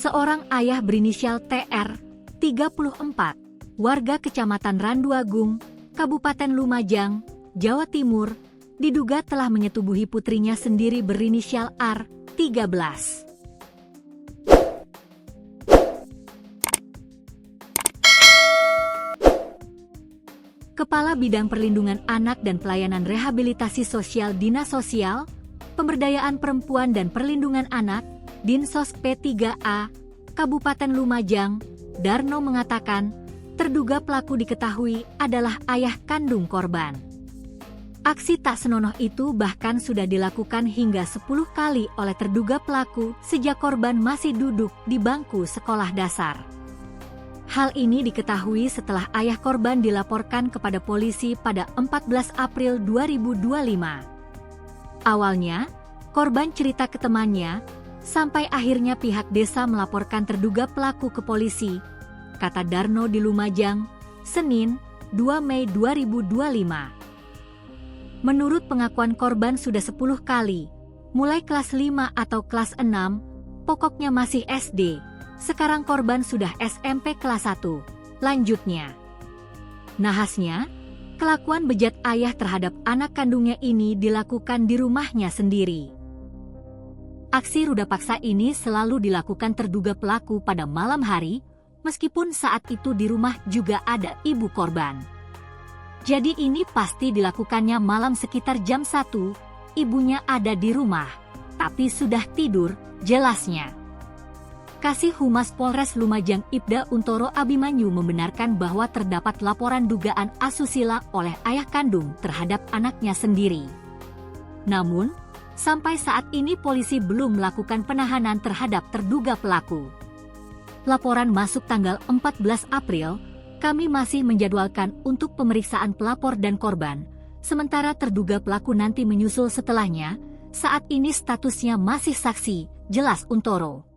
Seorang ayah berinisial TR, 34, warga Kecamatan Randuagung, Kabupaten Lumajang, Jawa Timur, diduga telah menyetubuhi putrinya sendiri berinisial R, 13. Kepala Bidang Perlindungan Anak dan Pelayanan Rehabilitasi Sosial Dinas Sosial, Pemberdayaan Perempuan dan Perlindungan Anak, Dinsos P3A, Kabupaten Lumajang, Darno mengatakan, terduga pelaku diketahui adalah ayah kandung korban. Aksi tak senonoh itu bahkan sudah dilakukan hingga 10 kali oleh terduga pelaku sejak korban masih duduk di bangku sekolah dasar. Hal ini diketahui setelah ayah korban dilaporkan kepada polisi pada 14 April 2025. Awalnya, korban cerita ke temannya, sampai akhirnya pihak desa melaporkan terduga pelaku ke polisi, kata Darno di Lumajang, Senin, 2 Mei 2025. Menurut pengakuan korban sudah 10 kali, mulai kelas 5 atau kelas 6, pokoknya masih SD, sekarang korban sudah SMP kelas 1, lanjutnya. Nahasnya, kelakuan bejat ayah terhadap anak kandungnya ini dilakukan di rumahnya sendiri. Aksi ruda paksa ini selalu dilakukan terduga pelaku pada malam hari, meskipun saat itu di rumah juga ada ibu korban. Jadi ini pasti dilakukannya malam sekitar jam 1, ibunya ada di rumah, tapi sudah tidur, jelasnya. Kasih Humas Polres Lumajang Ibda Untoro Abimanyu membenarkan bahwa terdapat laporan dugaan asusila oleh ayah kandung terhadap anaknya sendiri. Namun, sampai saat ini polisi belum melakukan penahanan terhadap terduga pelaku. Laporan masuk tanggal 14 April, kami masih menjadwalkan untuk pemeriksaan pelapor dan korban, sementara terduga pelaku nanti menyusul setelahnya, saat ini statusnya masih saksi, jelas Untoro.